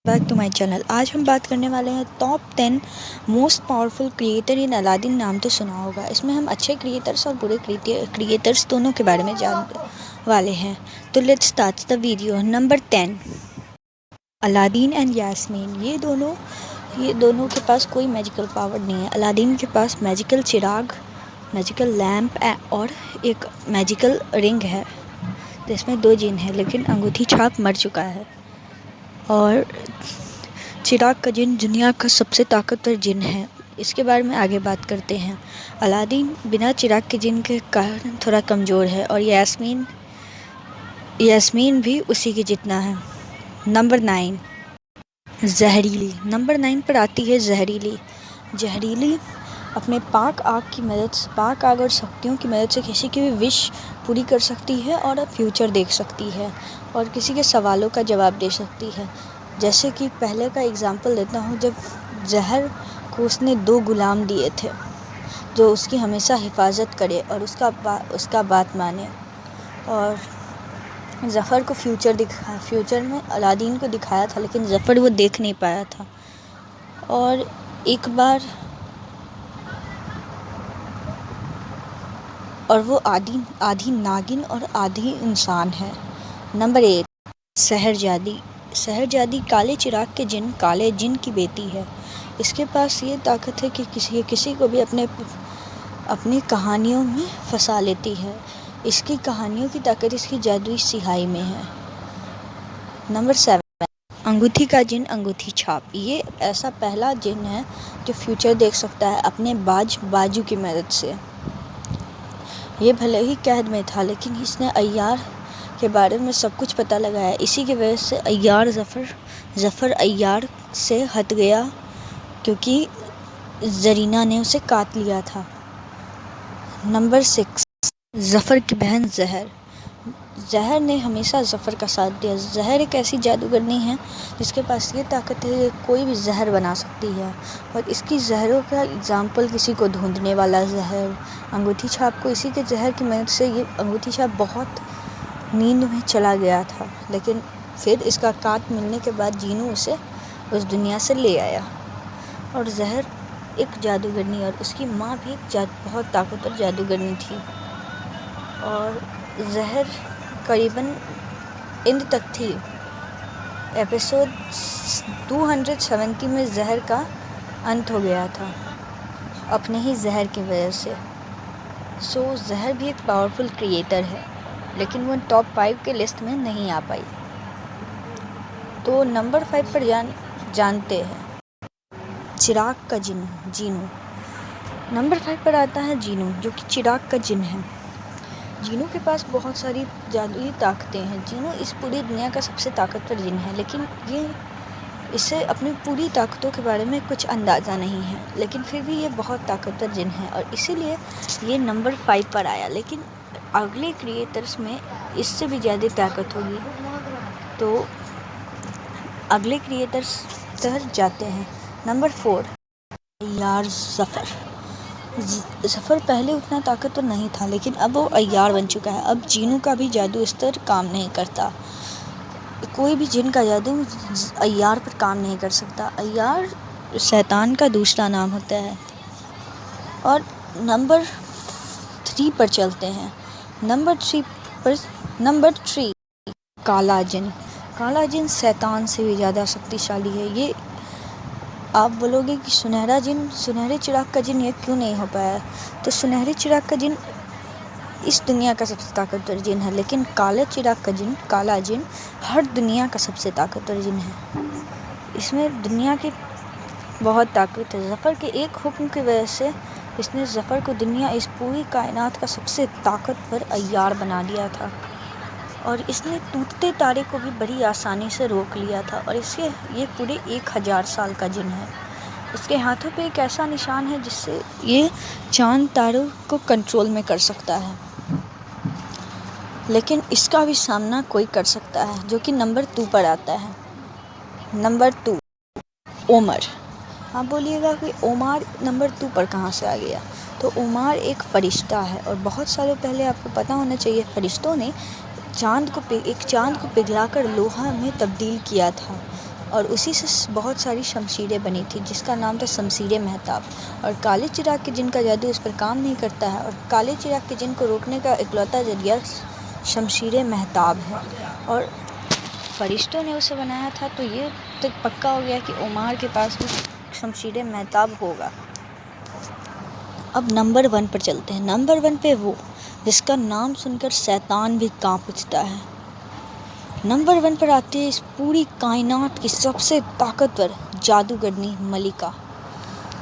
Back to my channel. آج ہم بات کرنے والے ہیں top 10 most powerful creator in Aladdin. نام تو سنا ہوگا. اس میں ہم اچھے کریٹرس اور برے کریٹرس دونوں کے بارے میں جاننے والے ہیں. تو let's start the video. Number 10 Aladdin and Yasmin. یہ دونوں کے پاس کوئی میجیکل پاور نہیں ہے. الادین کے پاس میجیکل چراغ، میجیکل لیمپ اور ایک میجیکل رنگ ہے جس میں 2 جن ہیں، لیکن انگوٹھی چھاپ مر چکا ہے. اور چراغ کا جن دنیا کا سب سے طاقتور جن ہے. اس کے بارے میں آگے بات کرتے ہیں. الادین بنا چراغ کے جن کے کارن تھوڑا کمزور ہے، اور یاسمین بھی اسی کے جتنا ہے. نمبر 9 زہریلی. نمبر 9 پر آتی ہے زہریلی اپنے پاک آگ اور شکتیوں کی مدد سے کسی کی بھی وش پوری کر سکتی ہے اور فیوچر دیکھ سکتی ہے اور کسی کے سوالوں کا جواب دے سکتی ہے. جیسے کہ پہلے کا اگزامپل دیتا ہوں، جب زہر کو اس نے 2 غلام دیے تھے جو اس کی ہمیشہ حفاظت کرے اور اس کا بات مانے، اور ظفر کو فیوچر میں الادین کو دکھایا تھا، لیکن ظفر وہ دیکھ نہیں پایا تھا. اور ایک بار اور وہ آدھی ناگن اور آدھی انسان ہے. نمبر 8 سحرجادی کالے چراغ کے کالے جن کی بیٹی ہے. اس کے پاس یہ طاقت ہے کہ کسی کو بھی اپنی کہانیوں میں پھنسا لیتی ہے. اس کی کہانیوں کی طاقت اس کی جادوئی سیاہی میں ہے. نمبر 7 انگوٹھی کا جن انگوٹھی چھاپ. یہ ایسا پہلا جن ہے جو فیوچر دیکھ سکتا ہے اپنے بازو کی مدد سے. یہ بھلے ہی قید میں تھا، لیکن اس نے عیار کے بارے میں سب کچھ پتہ لگایا. اسی کی وجہ سے ظفر عیار سے ہٹ گیا، کیونکہ زرینہ نے اسے کاٹ لیا تھا. نمبر 6 ظفر کی بہن زہر نے ہمیشہ ظفر کا ساتھ دیا. زہر ایک ایسی جادوگرنی ہے جس کے پاس یہ طاقت ہے کہ کوئی بھی زہر بنا سکتی ہے، اور اس کی زہروں کا اگزامپل کسی کو ڈھونڈنے والا زہر، انگوٹھی چھاپ کو اسی کے زہر کی مدد سے یہ انگوٹھی چھاپ بہت نیند میں چلا گیا تھا، لیکن پھر اس کا کاٹ ملنے کے بعد جینو اسے اس دنیا سے لے آیا. اور زہر ایک جادوگرنی اور اس کی ماں بھی بہت طاقتور جادوگرنی تھی. اور زہر قریباً اینڈ تک تھی. ایپیسوڈ 270 میں زہر کا انت ہو گیا تھا اپنے ہی زہر کی وجہ سے. زہر بھی ایک پاورفل کریٹر ہے، لیکن وہ ٹاپ 5 کے لسٹ میں نہیں آ پائی. تو نمبر 5 پر جانتے ہیں چراغ کا جن جینو. نمبر 5 پر آتا ہے جینو، جو کہ چراغ کا جن ہے. جینو کے پاس بہت ساری جادوئی طاقتیں ہیں. جینو اس پوری دنیا کا سب سے طاقتور جن ہے، لیکن اسے اپنی پوری طاقتوں کے بارے میں کچھ اندازہ نہیں ہے، لیکن پھر بھی یہ بہت طاقتور جن ہے اور اسی لیے یہ نمبر 5 پر آیا. لیکن اگلے کریٹرز میں اس سے بھی زیادہ طاقت ہوگی. تو اگلے کریٹرز پر جاتے ہیں. نمبر 4 عیار ظفر پہلے اتنا طاقتور نہیں تھا، لیکن اب وہ عیار بن چکا ہے. اب جینو کا بھی جادو اس طرح کام نہیں کرتا. کوئی بھی جن کا جادو عیار پر کام نہیں کر سکتا. عیار شیطان کا دوسرا نام ہوتا ہے. اور نمبر 3 پر چلتے ہیں. نمبر 3 کالا جن شیطان سے بھی زیادہ شکتیشالی ہے. یہ آپ بولو گے کہ سنہرے چراغ کا جن یہ کیوں نہیں ہو پایا؟ تو سنہرے چراغ کا جن اس دنیا کا سب سے طاقتور جن ہے، لیکن کالے چراغ کا جن کالا جن ہر دنیا کا سب سے طاقتور جن ہے. اس میں دنیا کی بہت طاقت ہے. ظفر کے ایک حکم کی وجہ سے اس نے ظفر کو اس پوری کائنات کا سب سے طاقتور عیار بنا دیا تھا، اور اس نے ٹوٹتے تارے کو بھی بڑی آسانی سے روک لیا تھا. اور یہ پورے 1000 سال کا جن ہے. اس کے ہاتھوں پہ ایک ایسا نشان ہے جس سے یہ چاند تاروں کو کنٹرول میں کر سکتا ہے، لیکن اس کا بھی سامنا کوئی کر سکتا ہے، جو کہ نمبر 2 پر آتا ہے. نمبر 2 عمر. آپ بولیے گا کہ عمر نمبر 2 پر کہاں سے آ گیا؟ تو عمر ایک فرشتہ ہے، اور بہت سالوں پہلے آپ کو پتہ ہونا چاہیے فرشتوں نے ایک چاند کو پگھلا کر لوہا میں تبدیل کیا تھا. اور اسی سے بہت ساری شمشیریں بنی تھی جس کا نام تھا شمشیر مہتاب. اور کالے چراغ کے جن کا جادو اس پر کام نہیں کرتا ہے، اور کالے چراغ کے جن کو روکنے کا اکلوتا ذریعہ شمشیر مہتاب ہے. اور فرشتوں نے اسے بنایا تھا، تو یہ تو پکا ہو گیا کہ عمار کے پاس بھی شمشیر مہتاب ہوگا. اب نمبر 1 پر چلتے ہیں. نمبر 1 پہ وہ جس کا نام سن کر شیطان بھی کانپ اٹھتا ہے. نمبر 1 پر آتی ہے اس پوری کائنات کی سب سے طاقتور جادوگرنی ملکہ.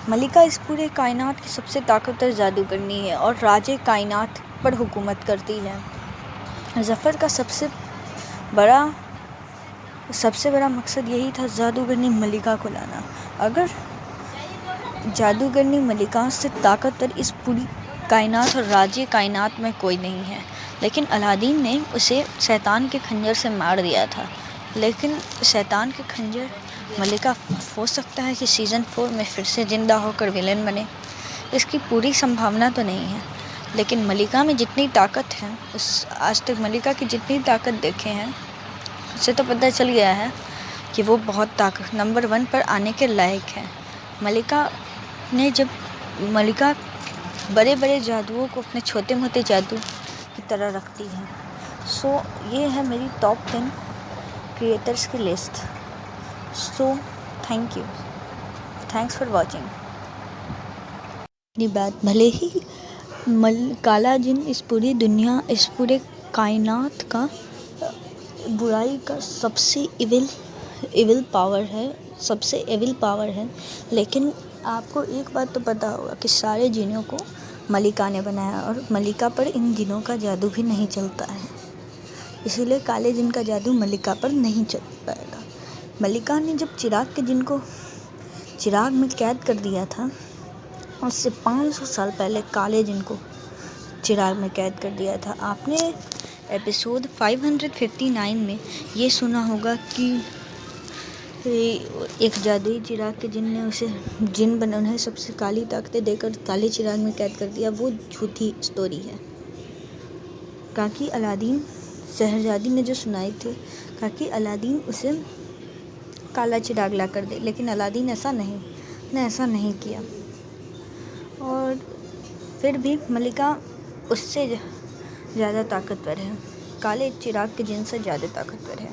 ملکہ اس پورے کائنات کی سب سے طاقتور جادوگرنی ہے اور راج کائنات پر حکومت کرتی ہے. ظفر کا سب سے بڑا مقصد یہی تھا جادوگرنی ملکہ کو لانا. اگر جادوگرنی ملکہ سے طاقتور اس پوری کائنات اور راج کائنات میں کوئی نہیں ہے، لیکن الادین نے اسے شیطان کے خنجر سے مار دیا تھا. لیکن شیطان کے خنجر ملکہ ہو سکتا ہے کہ سیزن 4 میں پھر سے زندہ ہو کر ویلن بنے، اس کی پوری سمبھاونا تو نہیں ہے. لیکن ملکہ میں جتنی طاقت ہے، آج تک ملکہ کی جتنی طاقت دیکھے ہیں اسے تو پتہ چل گیا ہے کہ وہ بہت نمبر 1 پر آنے کے لائق ہے. ملکہ بڑے بڑے جادوؤں کو اپنے چھوٹے موٹے جادو کی طرح رکھتی ہے. سو یہ ہے میری ٹاپ 10 کریٹرز کی list. So thanks for watching. بات بھلے ہی کالا جن اس پوری دنیا، اس پورے کائنات کا برائی کا سب سے ایول پاور ہے، لیکن آپ کو ایک بات تو پتہ ہوگا کہ سارے جنوں کو ملکہ نے بنایا اور ملکہ پر ان جنوں کا جادو بھی نہیں چلتا ہے. اسی لیے کالے جن کا جادو ملکہ پر نہیں چل پائے گا. ملکہ نے جب چراغ کے جن کو چراغ میں قید کر دیا تھا، اس سے 500 سال پہلے کالے جن کو چراغ میں قید کر دیا تھا. آپ نے ایپیسوڈ 559 میں یہ سنا ہوگا کہ ایک جادوئی چراغ کے جن نے اسے انہیں سب سے کالی طاقتیں دے کر کالے چراغ میں قید کر دیا. وہ جھوٹی سٹوری ہے. کاکی الادین شہرزادی نے جو سنائی تھی، کاکی الادین اسے کالا چراغ لا کر دے، لیکن الادین ایسا نہیں کیا. اور پھر بھی ملکہ اس سے زیادہ طاقتور ہے، کالے چراغ کے جن سے زیادہ طاقتور ہے.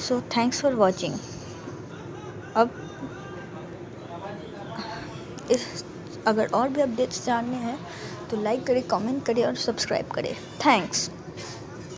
سو تھینکس فار واچنگ. اب اگر اور بھی اپڈیٹس جاننے ہیں تو لائک کرے، کامنٹ کرے اور سبسکرائب کرے. تھینکس.